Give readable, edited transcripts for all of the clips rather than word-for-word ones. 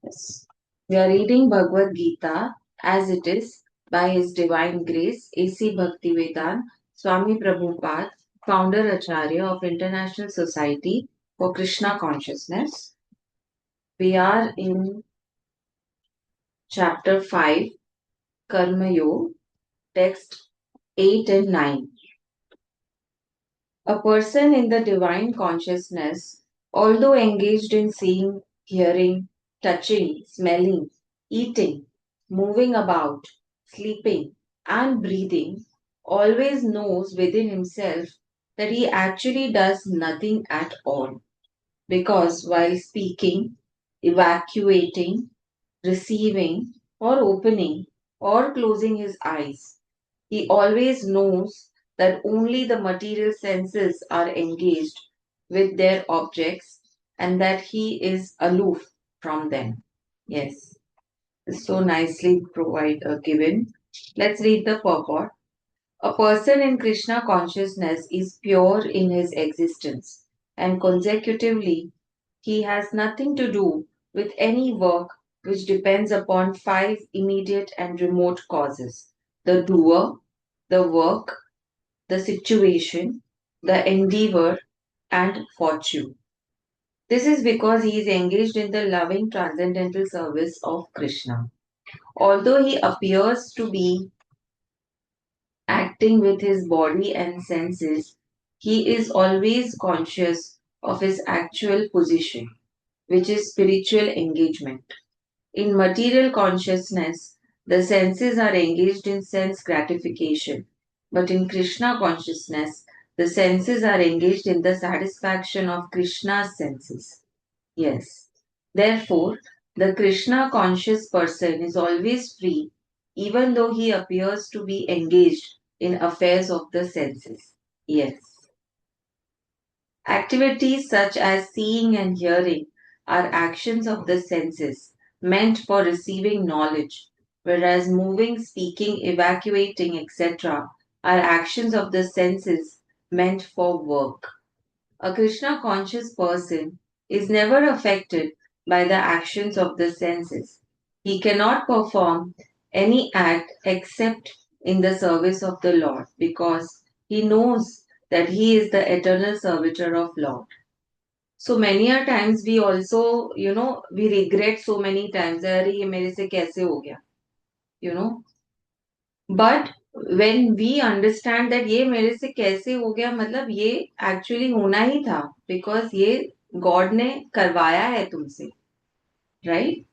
Yes. We are reading Bhagwat Geeta as it is by His Divine Grace A.C. Bhaktivedanta Swami Prabhupada, founder Acharya of International Society for Krishna Consciousness. We are in chapter 5, Karma Yoga, text 8 and 9. A person in the divine consciousness, although engaged in seeing, hearing, touching, smelling, eating, moving about, sleeping, and breathing, always knows within himself that he actually does nothing at all. Because while speaking, evacuating, receiving, or opening, or closing his eyes, he always knows that only the material senses are engaged with their objects and that he is aloof from them. Yes, so nicely given. Let's read the purport. A person in Krishna consciousness is pure in his existence, and consecutively, he has nothing to do with any work which depends upon five immediate and remote causes: the doer, the work, the situation, the endeavor, and fortune. This is because he is engaged in the loving transcendental service of Krishna. Although he appears to be acting with his body and senses, he is always conscious of his actual position, which is spiritual engagement. In material consciousness, the senses are engaged in sense gratification, but in Krishna consciousness, the senses are engaged in the satisfaction of Krishna's senses. Yes. Therefore, the Krishna conscious person is always free, even though he appears to be engaged in affairs of the senses. Yes. Activities such as seeing and hearing are actions of the senses meant for receiving knowledge, whereas moving, speaking, evacuating, etc. are actions of the senses meant for work. A Krishna conscious person is never affected by the actions of the senses. He cannot perform any act except in the service of the Lord because he knows that he is the eternal servitor of Lord. So many a times we also, we regret so many times, अरे ये मेरे से कैसे हो गया, you know. But when we understand that ये मेरे से कैसे हो गया, मतलब ये actually होना ही था, because ये God ने करवाया है तुमसे, right?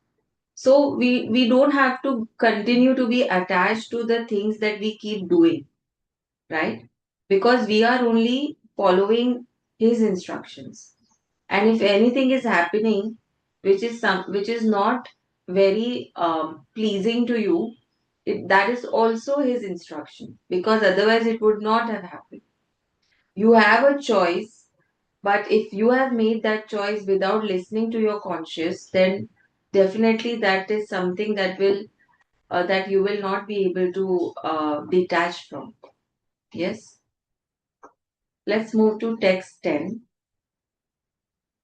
So we don't have to continue to be attached to the things that we keep doing, right? Because we are only following his instructions. And if anything is happening which is not very pleasing to you, that is also his instruction, because otherwise it would not have happened. You have a choice, but if you have made that choice without listening to your conscience, then definitely that is something that you will not be able to detach from. Yes. Let's move to text 10.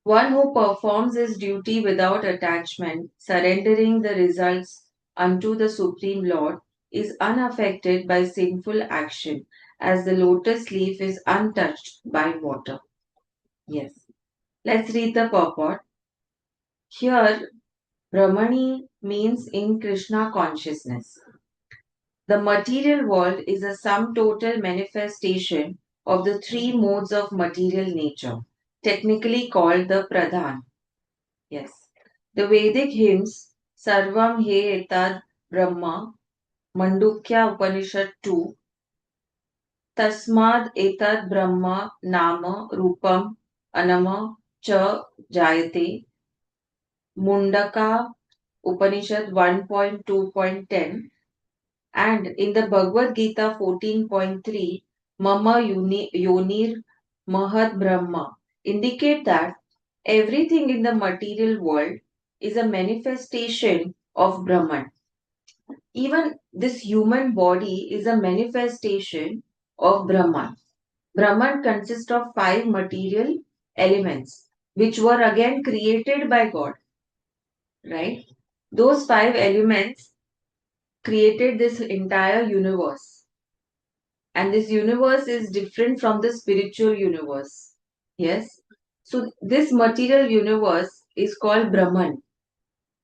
One who performs his duty without attachment, surrendering the results unto the Supreme Lord, is unaffected by sinful action, as the lotus leaf is untouched by water. Yes. Let's read the purport. Here, Brahmani means in Krishna consciousness. The material world is a sum total manifestation of the three modes of material nature, technically called the Pradhan. Yes. The Vedic hymns Sarvam He Etad Brahma, Mandukya Upanishad 2, Tasmad Etad Brahma Nama Rupam Anama Cha Jayate, Mundaka Upanishad 1.2.10, and in the Bhagwat Geeta 14.3, Mama Yonir Mahad Brahma, indicate that everything in the material world is a manifestation of Brahman. Even this human body is a manifestation of Brahman. Brahman consists of five material elements, which were again created by God, right? Those five elements created this entire universe. And this universe is different from the spiritual universe. Yes. So this material universe is called Brahman.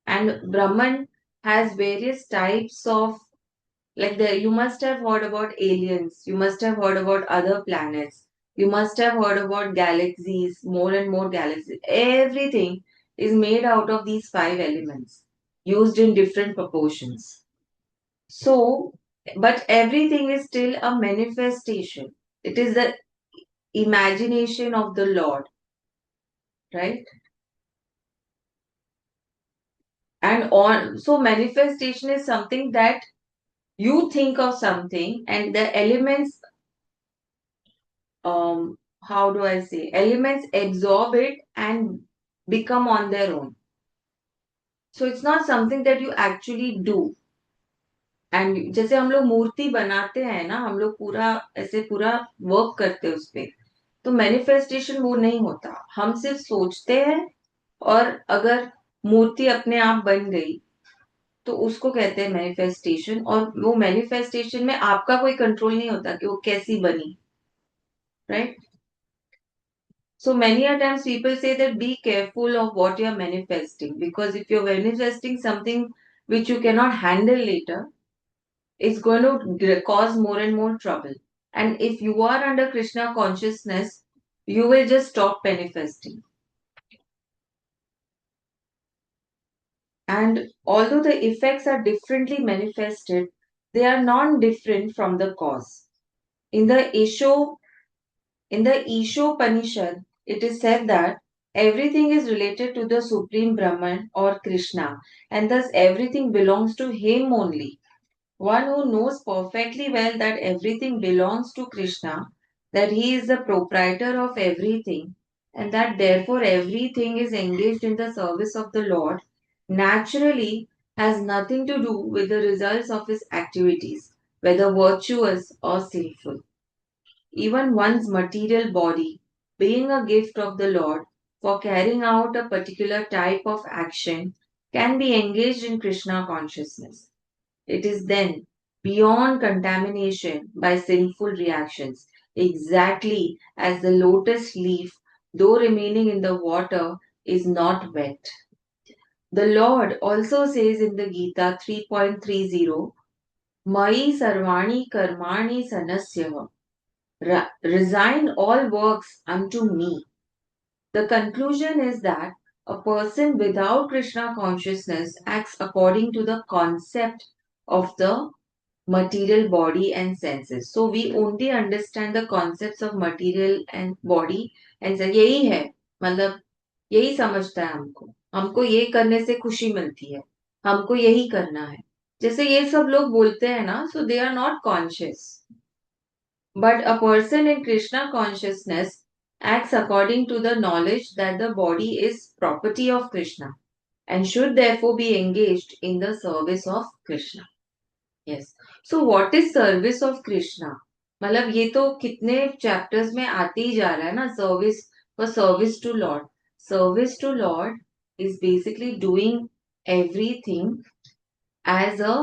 And Brahman has various types of, like, you must have heard about aliens, you must have heard about other planets, you must have heard about galaxies, more and more galaxies. Everything is made out of these five elements, used in different proportions. So, but everything is still a manifestation. It is the imagination of the Lord, right? And on, so manifestation is something that you think of something and the elements, how do I say, elements absorb it and become on their own. So it's not something that you actually do. And जैसे हम लोग मूर्ति बनाते हैं ना, हम लोग पूरा ऐसे पूरा वर्क करते हैं उस पे, तो मैनिफेस्टेशन वो नहीं होता, हम सिर्फ सोचते हैं और अगर मूर्ति अपने आप बन गई तो उसको कहते हैं मैनिफेस्टेशन। और वो मैनिफेस्टेशन में आपका कोई कंट्रोल नहीं होता कि वो कैसी बनी, right? So many a times people say that be careful of what you are manifesting, because if you're manifesting something which you cannot handle later, it's going to cause more and more trouble. And if you are under Krishna consciousness, you will just stop manifesting. And although the effects are differently manifested, they are non-different from the cause. In the Ishopanishad, it is said that everything is related to the Supreme Brahman or Krishna, and thus everything belongs to him only. One who knows perfectly well that everything belongs to Krishna, that he is the proprietor of everything, and that therefore everything is engaged in the service of the Lord, naturally has nothing to do with the results of his activities, whether virtuous or sinful. Even one's material body, being a gift of the Lord for carrying out a particular type of action, can be engaged in Krishna consciousness. It is then beyond contamination by sinful reactions, exactly as the lotus leaf, though remaining in the water, is not wet. The Lord also says in the Gita 3.30, Mai sarvani karmani sanasya, resign all works unto me. The conclusion is that a person without Krishna consciousness acts according to the concept of the material body and senses. So we only understand the concepts of material and body and sense. यही है, मतलब यही समझता है हमको, हमको ये करने से खुशी मिलती है, हमको यही करना है, जैसे ये सब लोग बोलते हैं ना, so they are not conscious. But a person in Krishna consciousness acts according to the knowledge that the body is property of Krishna and should therefore be engaged in the service of Krishna. Yes. So what is service of Krishna? मतलब ये तो कितने chapters में आते ही जा रहा है ना, service for service to lord. Service to Lord is basically doing everything as a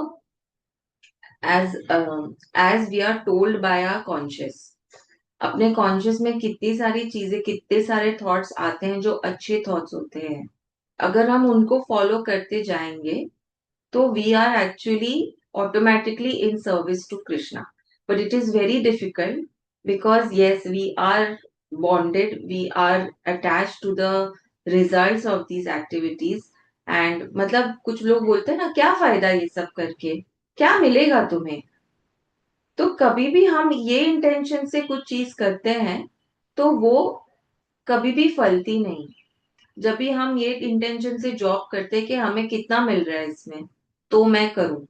as we are told by our conscious. अपने कॉन्शियस में कितनी सारी चीजें, कितने सारे थॉट्स आते हैं जो अच्छे थॉट्स होते हैं, अगर हम उनको फॉलो करते जाएंगे तो we are actually automatically in service to Krishna. But it is very difficult because yes, we are bonded, we are attached to the results of these activities. And मतलब कुछ लोग बोलते हैं ना, क्या फायदा ये सब करके, क्या मिलेगा तुम्हें? तो कभी भी हम ये इंटेंशन से कुछ चीज करते हैं तो वो कभी भी फलती नहीं. जब भी हम ये इंटेंशन से जॉब करते हैं कि हमें कितना मिल रहा है इसमें तो मैं करूं,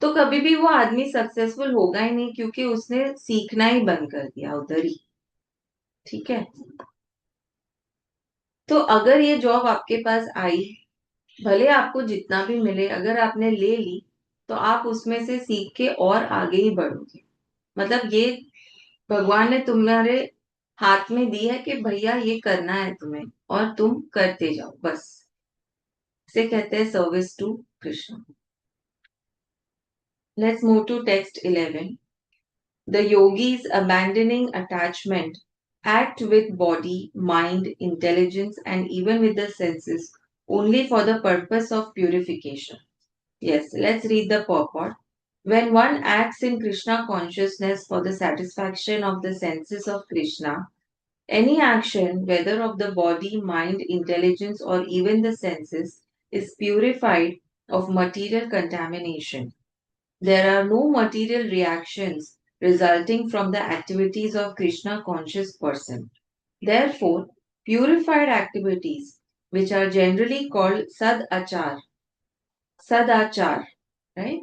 तो कभी भी वो आदमी सक्सेसफुल होगा ही नहीं, क्योंकि उसने सीखना ही बंद कर दिया उधर ही. ठीक है. तो अगर ये जॉब आपके पास आई, भले आपको जितना भी मिले, अगर आपने ले ली तो आप उसमें से सीख के और आगे ही बढ़ोगे. मतलब ये भगवान ने तुम्हारे हाथ में दी है कि भैया ये करना है तुम्हें और तुम करते जाओ बस. इसे कहते हैं service to Krishna. Let's move to text 11. The yogis abandoning attachment act with body, mind, intelligence, and even with the senses only for the purpose of purification. Yes, let's read the purport. When one acts in Krishna consciousness for the satisfaction of the senses of Krishna, any action, whether of the body, mind, intelligence, or even the senses, is purified of material contamination. There are no material reactions resulting from the activities of Krishna conscious person. Therefore, purified activities, which are generally called sadachar, right,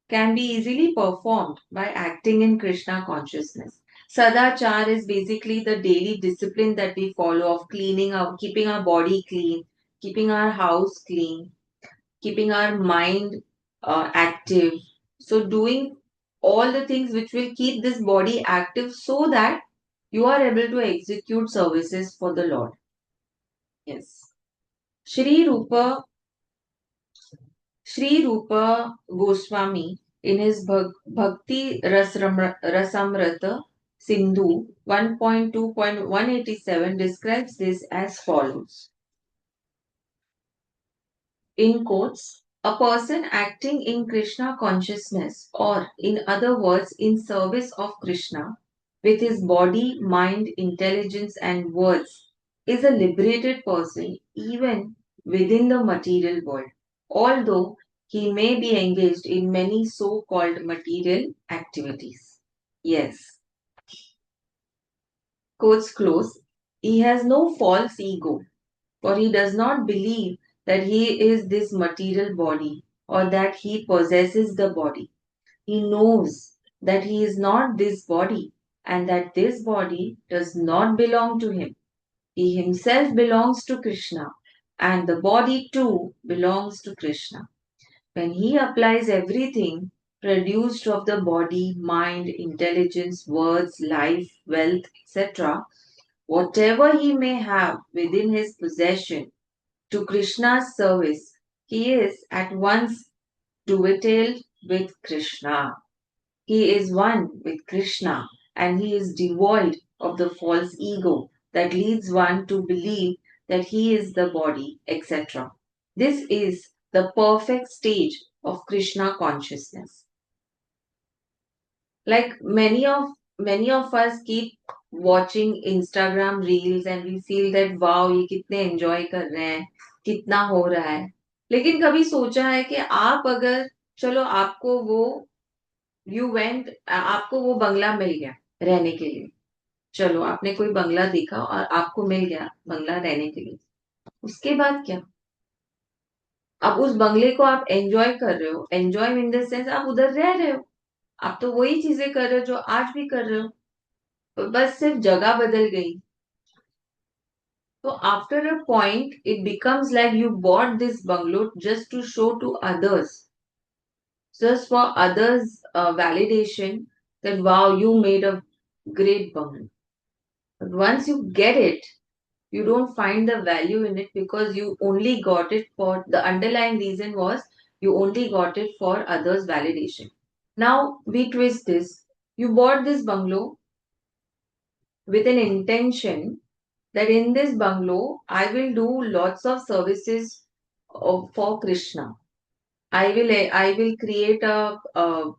can be easily performed by acting in Krishna consciousness. Sadachar is basically the daily discipline that we follow of cleaning our, keeping our body clean, keeping our house clean, keeping our mind active. So, doing all the things which will keep this body active so that you are able to execute services for the Lord. Yes. Shri Rupa, Shri Rupa Goswami in his Bhakti Rasamrata Sindhu 1.2.187 describes this as follows. In quotes, a person acting in Krishna consciousness, or in other words, in service of Krishna, with his body, mind, intelligence, and words, is a liberated person even within the material world, although he may be engaged in many so called material activities. Yes, quotes close. He has no false ego, for he does not believe that he is this material body or that he possesses the body. He knows that he is not this body and that this body does not belong to him. He himself belongs to Krishna and the body too belongs to Krishna. When he applies everything produced of the body, mind, intelligence, words, life, wealth, etc., whatever he may have within his possession, to Krishna's service, he is at once dovetailed with Krishna. He is one with Krishna and he is devoid of the false ego that leads one to believe that he is the body, etc. This is the perfect stage of Krishna consciousness. Like many of us keep watching Instagram reels and we feel that wow ये कितने enjoy कर रहे हैं कितना हो रहा है लेकिन कभी सोचा है कि आप अगर चलो आपको वो यू वेंट आपको वो बंगला मिल गया रहने के लिए चलो आपने कोई बंगला देखा और आपको मिल गया बंगला रहने के लिए उसके बाद क्या अब उस बंगले को आप एंजॉय कर रहे हो एंजॉय इन द सेंस आप उधर रह रहे हो आप तो वही चीजें कर रहे हो जो आज भी कर रहे हो बस सिर्फ जगह बदल गई so after a point it becomes like you bought this bungalow just to show to others just for others validation that wow you made a great bungalow but once you get it you don't find the value in it because you only got it for the underlying reason was you only got it for others validation now we twist this you bought this bungalow with an intention that in this bungalow I will do lots of services for Krishna. I will create a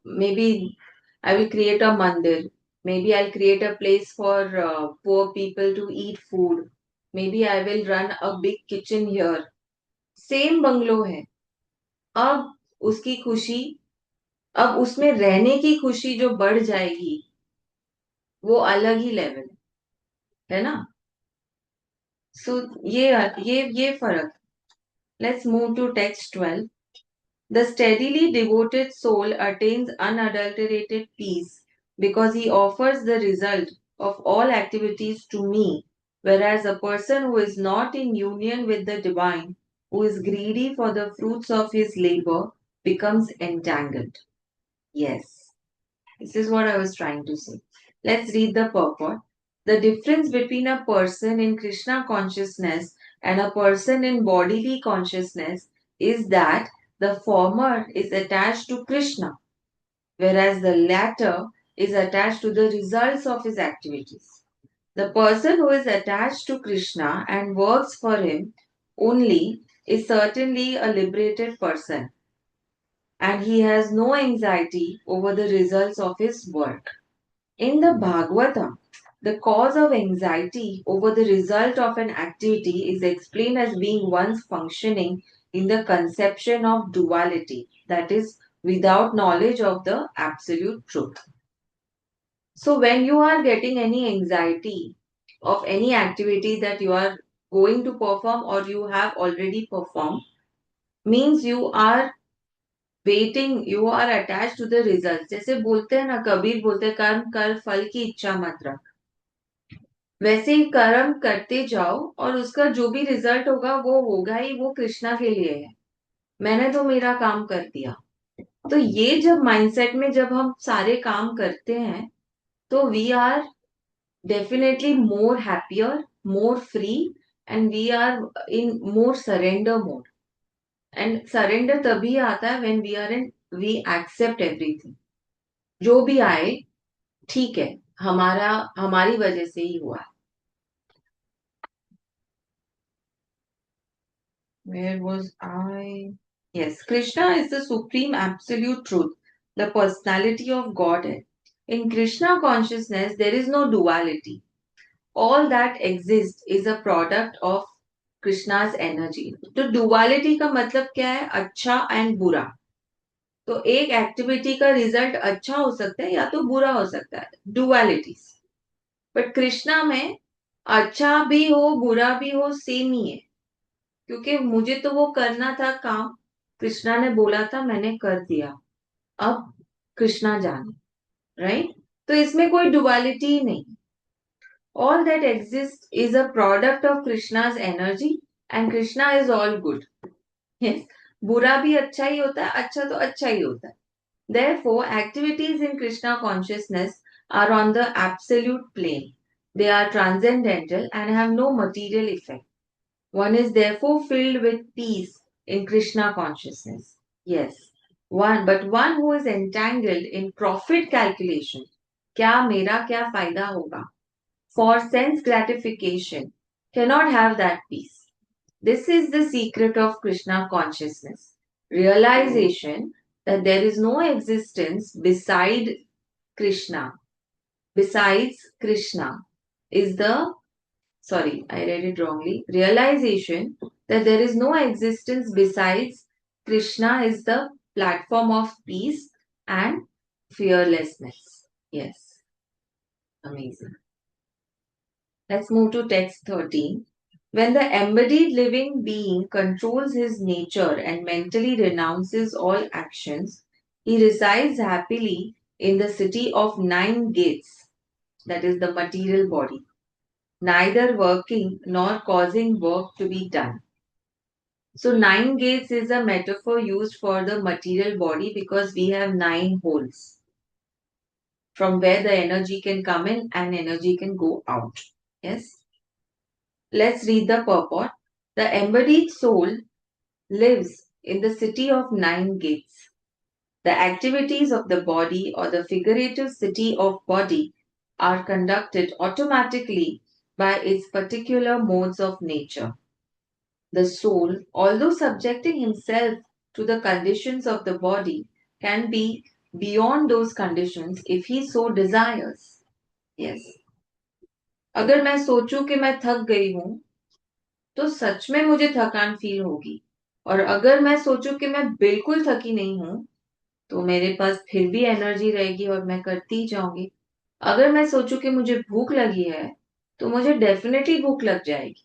maybe I will create a mandir. Maybe I'll create a place for poor people to eat food. Maybe I will run a big kitchen here. Same bungalow है. अब उसकी खुशी अब उसमें रहने की खुशी जो बढ़ जाएगी वो अलग ही लेवल है ना सो ये फर्क Let's move to text 12. The steadily devoted soul attains unadulterated peace because he offers the result of all activities to me, whereas a person who is not in union with the divine, who is greedy for the fruits of his labor, becomes entangled. Yes, this is what I was trying to say. Let's read the purport. The difference between a person in Krishna consciousness And a person in bodily consciousness is that the former is attached to Krishna, whereas the latter is attached to the results of his activities. The person who is attached to Krishna and works for him only is certainly a liberated person, and he has no anxiety over the results of his work. In the Bhagavatam, the cause of anxiety over the result of an activity is explained as being one's functioning in the conception of duality, that is, without knowledge of the absolute truth. So, when you are getting any anxiety of any activity that you are going to perform or you have already performed, means you are waiting you are attach to the result जैसे बोलते हैं ना कबीर बोलते हैं कर्म कर फल की इच्छा मत रख वैसे ही कर्म करते जाओ और उसका जो भी रिजल्ट होगा वो होगा ही वो कृष्णा के लिए है मैंने तो मेरा काम कर दिया तो ये जब माइंडसेट में जब हम सारे काम करते हैं तो we are definitely more happier more free and we are in more surrender mode and surrender तभी आता है when we are in we accept everything जो भी आए ठीक है हमारा हमारी वजह से ही हुआ Where was I? Yes, Krishna is the supreme absolute truth, the personality of Godhead. In Krishna consciousness, there is no duality. All that exists is a product of Krishna's energy. तो duality का मतलब क्या है अच्छा and बुरा तो एक activity का रिजल्ट अच्छा हो सकता है या तो बुरा हो सकता है डुअलिटीज बट कृष्णा में अच्छा भी हो बुरा भी हो सेम ही है क्योंकि मुझे तो वो करना था काम कृष्णा ने बोला था मैंने कर दिया अब कृष्णा जाने राइट तो इसमें कोई डुअलिटी ही नहीं all that exist is a product of Krishna's energy and Krishna is all good yes बुरा भी अच्छा ही होता है अच्छा तो अच्छा ही होता है Therefore, activities in Krishna consciousness are on the absolute plane. They are transcendental and have no material effect. One is therefore filled with peace in Krishna consciousness. Yes, one who is entangled in profit calculation, क्या मेरा क्या फायदा होगा, for sense gratification, cannot have that peace. This is the secret of Krishna consciousness. Realization that there is no existence besides Krishna is the, sorry, I read it wrongly. Realization that there is no existence besides Krishna is the platform of peace and fearlessness. Yes, amazing. Let's move to text 13. When the embodied living being controls his nature and mentally renounces all actions, he resides happily in the city of nine gates, that is the material body, neither working nor causing work to be done. So, nine gates is a metaphor used for the material body because we have nine holes from where the energy can come in and energy can go out. Yes? Let's read the purport. The embodied soul lives in the city of nine gates. The activities of the body or the figurative city of body are conducted automatically by its particular modes of nature. The soul, although subjecting himself to the conditions of the body, can be beyond those conditions if he so desires. Yes. अगर मैं सोचूं कि मैं थक गई हूं तो सच में मुझे थकान फील होगी और अगर मैं सोचूं कि मैं बिल्कुल थकी नहीं हूं तो मेरे पास फिर भी एनर्जी रहेगी और मैं करती ही जाऊंगी अगर मैं सोचूं कि मुझे भूख लगी है तो मुझे डेफिनेटली भूख लग जाएगी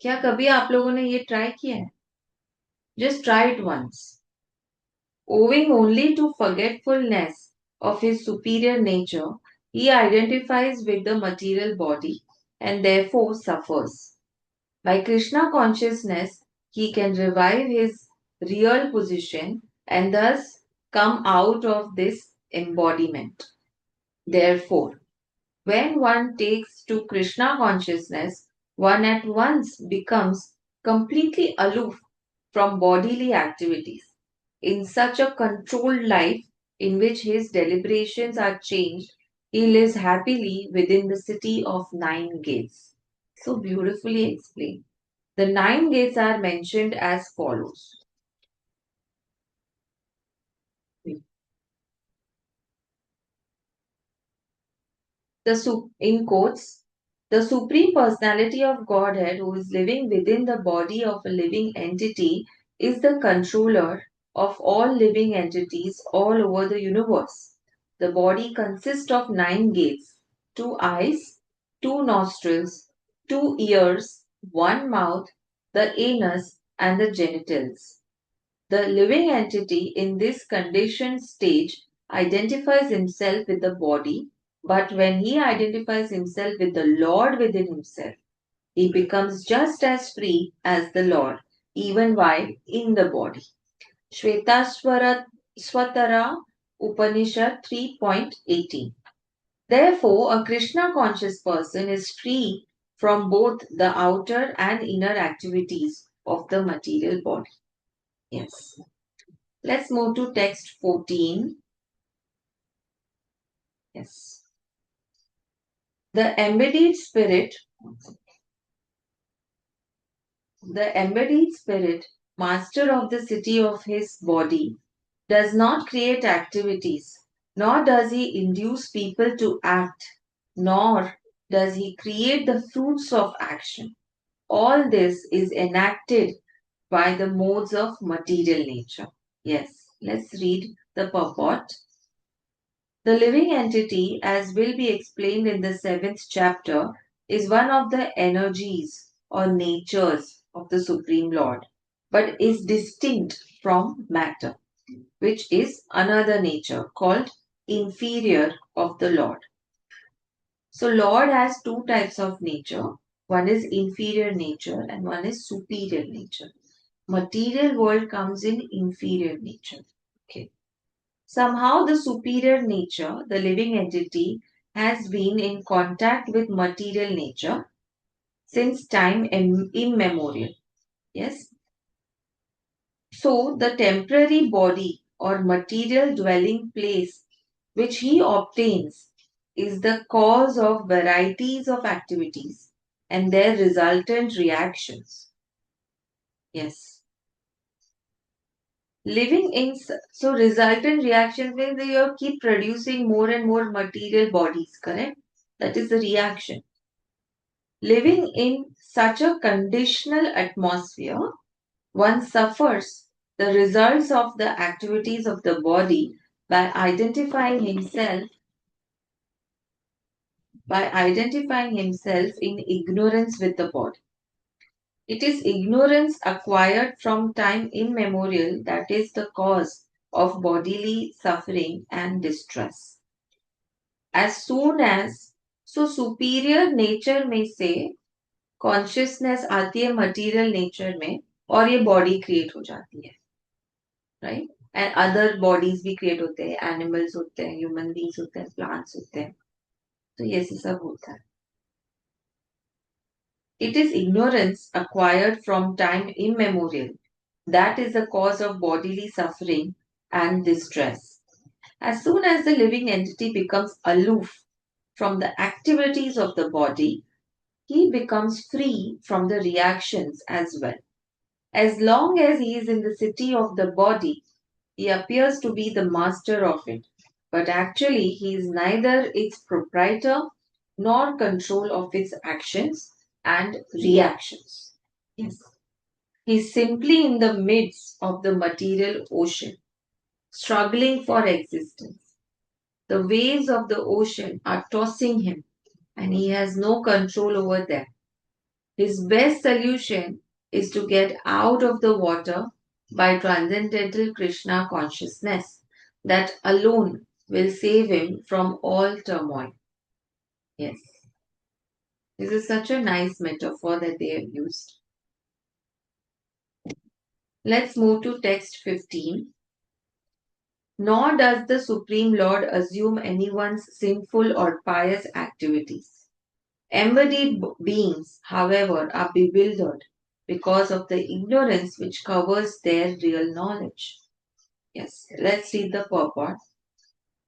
क्या कभी आप लोगों ने ये ट्राई किया है just try it once owing only to forgetfulness of his superior nature he identifies with the material body and therefore suffers. By Krishna consciousness, he can revive his real position and thus come out of this embodiment. Therefore, when one takes to Krishna consciousness, one at once becomes completely aloof from bodily activities. In such a controlled life in which his deliberations are changed, he lives happily within the city of nine gates. So beautifully explained. The nine gates are mentioned as follows. In quotes, the Supreme Personality of Godhead, who is living within the body of a living entity, is the controller of all living entities all over the universe. The body consists of nine gates: two eyes, two nostrils, two ears, one mouth, the anus, and the genitals. The living entity in this conditioned stage identifies himself with the body, but when he identifies himself with the Lord within himself, he becomes just as free as the Lord, even while in the body. Shvetaswara Swatara Upanishad 3.18. Therefore, a Krishna conscious person is free from both the outer and inner activities of the material body. Yes. Let's move to text 14. Yes. The embodied spirit, master of the city of his body, does not create activities, nor does he induce people to act, nor does he create the fruits of action. All this is enacted by the modes of material nature. Yes, let's read the purport. The living entity, as will be explained in the seventh chapter, is one of the energies or natures of the Supreme Lord, but is distinct from matter, which is another nature called inferior of the Lord. So, Lord has two types of nature. One is inferior nature and one is superior nature. Material world comes in inferior nature. Okay. Somehow, the superior nature, the living entity, has been in contact with material nature since time immemorial. Yes. So, the temporary body or material dwelling place which he obtains is the cause of varieties of activities and their resultant reactions. Yes. Living in so resultant reactions means that you keep producing more and more material bodies, correct? That is the reaction. Living in such a conditional atmosphere, one suffers the results of the activities of the body by identifying himself in ignorance with the body. It is ignorance acquired from time immemorial that is the cause of bodily suffering and distress. As soon as so superior nature में से consciousness आती है material nature में और ये body create हो जाती है, right? And other bodies भी create होते हैं, animals होते हैं, human beings होते हैं, plants होते हैं, तो ये सब होता है. It is ignorance acquired from time immemorial that is the cause of bodily suffering and distress. As soon as the living entity becomes aloof from the activities of the body, he becomes free from the reactions as well. As long as he is in the city of the body, he appears to be the master of it, but actually he is neither its proprietor nor control of its actions and reactions. Yes. He is simply in the midst of the material ocean, struggling for existence. The waves of the ocean are tossing him, and he has no control over them. His best solution is to get out of the water by transcendental Krishna consciousness. That alone will save him from all turmoil. Yes. This is such a nice metaphor that they have used. Let's move to text 15. Nor does the Supreme Lord assume anyone's sinful or pious activities. Embodied beings, however, are bewildered because of the ignorance which covers their real knowledge. Yes, let's read the purport.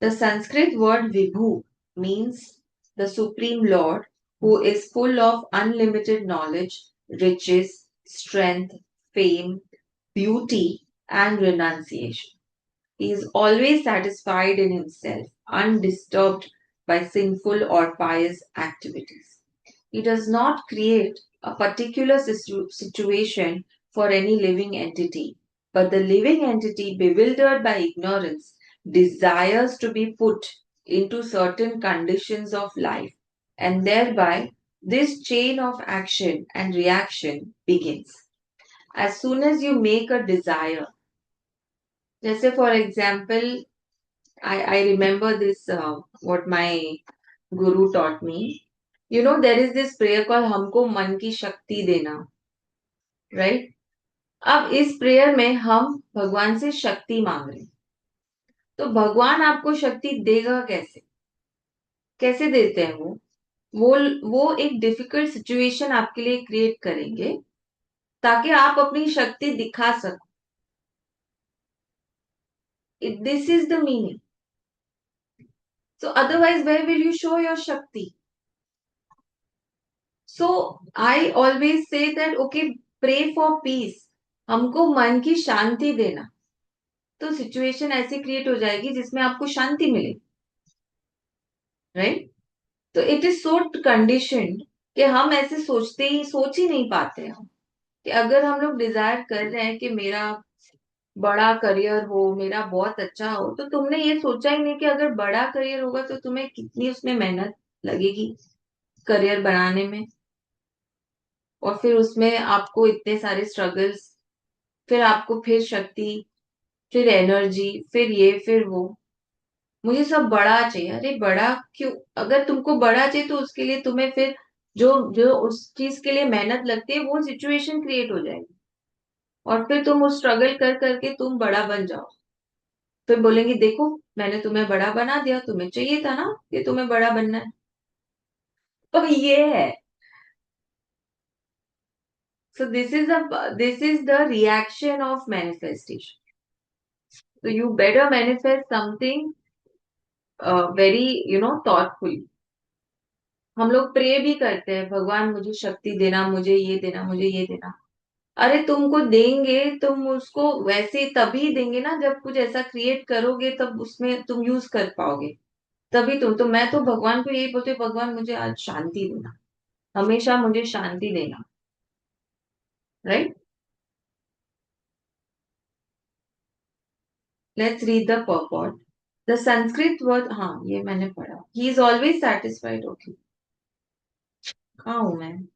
The Sanskrit word Vibhu means the Supreme Lord who is full of unlimited knowledge, riches, strength, fame, beauty, and renunciation. He is always satisfied in himself, undisturbed by sinful or pious activities. He does not create a particular situation for any living entity, but the living entity, bewildered by ignorance, desires to be put into certain conditions of life, and thereby this chain of action and reaction begins. As soon as you make a desire, let's say for example, I remember this, what my guru taught me. You know, there is this prayer called हमको मन की शक्ति देना, right? अब इस prayer में हम भगवान से शक्ति मांग रहे हैं. तो भगवान आपको शक्ति देगा कैसे? कैसे देते हैं वो एक डिफिकल्ट सिचुएशन आपके लिए क्रिएट करेंगे ताकि आप अपनी शक्ति दिखा सको. This is the meaning. So otherwise, where will you show your Shakti? So I always say that, okay, pray for peace. हमको मन की शांति देना. तो सिचुएशन ऐसी क्रिएट हो जाएगी जिसमें आपको शांति मिले. राइट? तो इट इज सो कंडीशनड कि हम ऐसे सोच ही नहीं पाते हम कि अगर हम लोग डिजायर कर रहे हैं कि मेरा बड़ा करियर हो, मेरा बहुत अच्छा हो, तो तुमने ये सोचा ही नहीं कि अगर बड़ा करियर होगा तो तुम्हें कितनी उसमें मेहनत लगेगी करियर बनाने में, और फिर उसमें आपको इतने सारे स्ट्रगल्स, फिर आपको फिर शक्ति, फिर एनर्जी, फिर ये फिर वो. मुझे सब बड़ा चाहिए. अरे बड़ा क्यों? अगर तुमको बड़ा चाहिए तो उसके लिए तुम्हें फिर जो जो उस चीज के लिए मेहनत लगती है वो सिचुएशन क्रिएट हो जाएगी, और फिर तुम उस स्ट्रगल कर करके तुम बड़ा बन जाओ. फिर बोलेंगे देखो मैंने तुम्हें बड़ा बना दिया, तुम्हें चाहिए था ना कि तुम्हें बड़ा बनना है. तो ये है. So this is the reaction of manifestation. So you better manifest something very thoughtfully. हम लोग प्रे भी करते हैं, भगवान मुझे शक्ति देना, मुझे ये देना, मुझे ये देना. अरे तुमको देंगे, तुम उसको वैसे तभी देंगे ना जब कुछ ऐसा क्रिएट करोगे, तब उसमें तुम यूज कर पाओगे. तभी तो मैं तो भगवान को यही बोलती हूँ, भगवान मुझे आज शांति देना, हमेशा मुझे शांति देना. Right? Let's read the purport. The Sanskrit word, हाँ ये मैंने पढ़ा. He is always satisfied. Okay, कहाँ हूं मैं?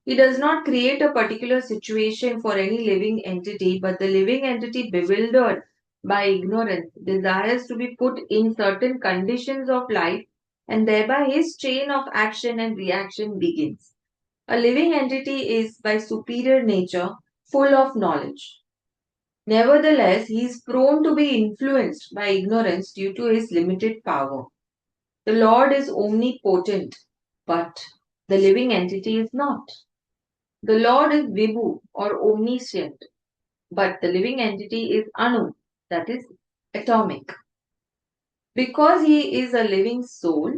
He does not create a particular situation for any living entity, but the living entity, bewildered by ignorance, desires to be put in certain conditions of life, and thereby his chain of action and reaction begins. A living entity is, by superior nature, full of knowledge. Nevertheless, he is prone to be influenced by ignorance due to his limited power. The Lord is omnipotent, but the living entity is not. The Lord is Vibhu or omniscient, but the living entity is Anu, that is atomic. Because he is a living soul,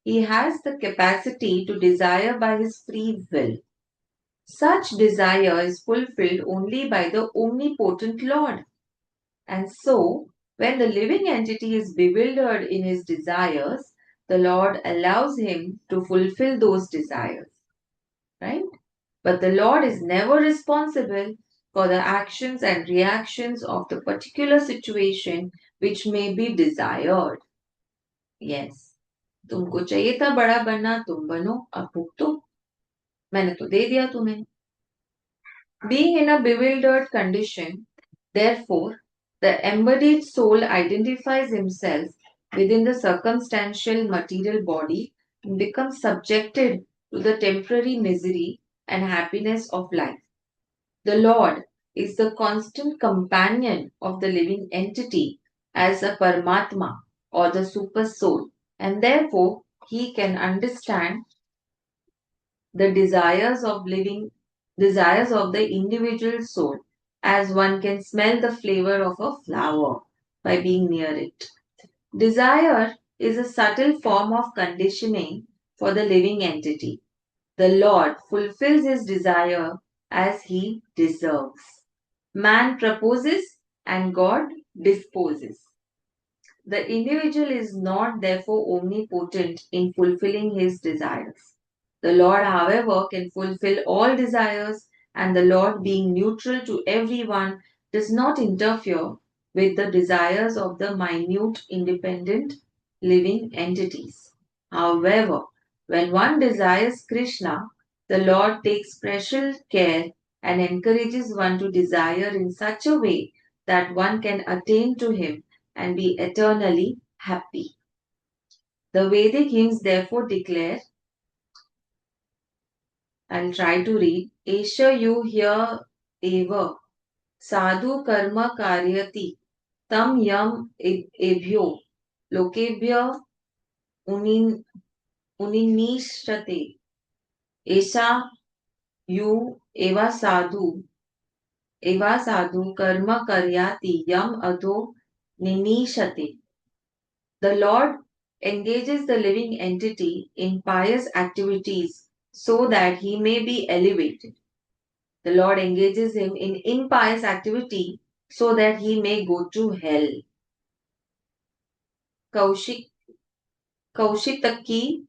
he has the capacity to desire by his free will. Such desire is fulfilled only by the omnipotent Lord. And so, when the living entity is bewildered in his desires, the Lord allows him to fulfill those desires. Right? But the Lord is never responsible for the actions and reactions of the particular situation which may be desired. Yes. तुमको चाहिए था बड़ा बनना, तुम बनो, अब भुगतो. मैंने तो दे दिया तुम्हें. Being in a bewildered condition, therefore, the embodied soul identifies himself within the circumstantial material body and becomes subjected to the temporary misery and happiness of life. The Lord is the constant companion of the living entity as a Paramatma or the super soul, and therefore he can understand the desires of living desires of the individual soul, as one can smell the flavor of a flower by being near it. Desire is a subtle form of conditioning for the living entity. The Lord fulfills his desire as he deserves. Man proposes and God disposes. The individual is not therefore omnipotent in fulfilling his desires. The Lord, however, can fulfill all desires, and the Lord, being neutral to everyone, does not interfere with the desires of the minute, independent, living entities. However, when one desires Krishna, the Lord takes special care and encourages one to desire in such a way that one can attain to him and be eternally happy. The Vedic hymns therefore declare, I'll try to read, Esha you here eva sadhu karma karyati tam yam ebhyo lokebhya unin uninishate Esha you eva sadhu karma karyati yam adho ninishate. The Lord engages the living entity in pious activities so that he may be elevated. The Lord engages him in impious activity so that he may go to hell. Kaushik, Kaushitaki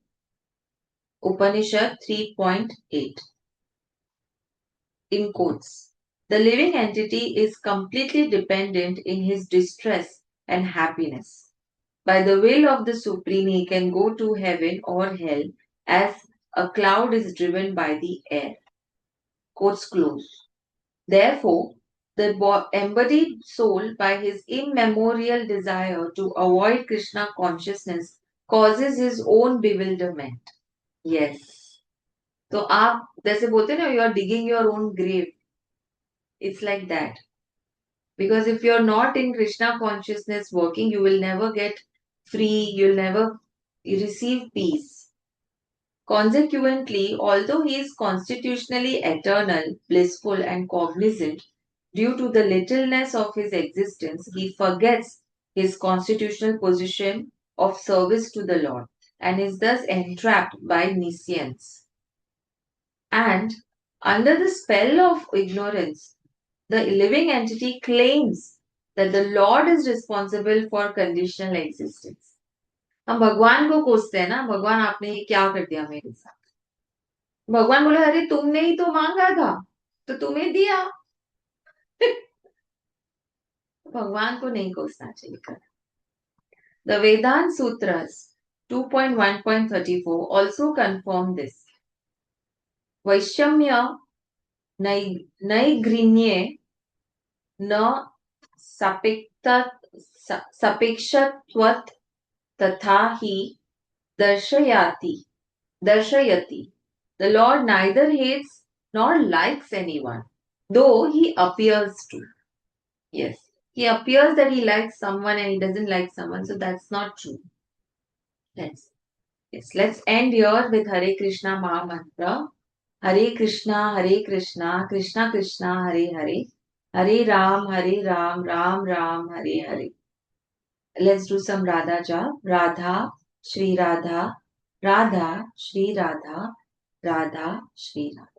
Upanishad 3.8. In quotes, the living entity is completely dependent in his distress and happiness. By the will of the Supreme, he can go to heaven or hell as a cloud is driven by the air. Quotes close. Therefore, the embodied soul, by his immemorial desire to avoid Krishna consciousness, causes his own bewilderment. Yes. तो आप जैसे बोलते हैं ना, you are digging your own grave. It's like that. Because if you're not in Krishna consciousness working, you will never get free, you'll never receive peace. Consequently, although he is constitutionally eternal, blissful, and cognizant, due to the littleness of his existence, he forgets his constitutional position of service to the Lord and is thus entrapped by nescience. And under the spell of ignorance, the living entity claims that the Lord is responsible for conditional existence. हम भगवान को कोसते हैं ना, भगवान आपने ये क्या कर दिया मेरे साथ. भगवान बोले अरे तुमने ही तो मांगा था तो तुम्हें दिया. भगवान को नहीं कोसना चाहिए कर. The Vedanta Sutras 2.1.34 also confirm this. Vaishamya naigrinye न सापेक्षत्वात् तथा ही दर्शयति. The Lord neither hates nor likes anyone, though he appears to. Yes, he appears that he likes someone and he doesn't like someone, so that's not true. Let's end here with Hare Krishna Maha Mantra. Hare Krishna, Krishna Krishna, Hare Hare. Hare Ram, Ram Ram, Hare Hare. Let's do some Radha Jap. Radha, Shri Radha, Radha, Shri Radha, Radha, Shri Radha.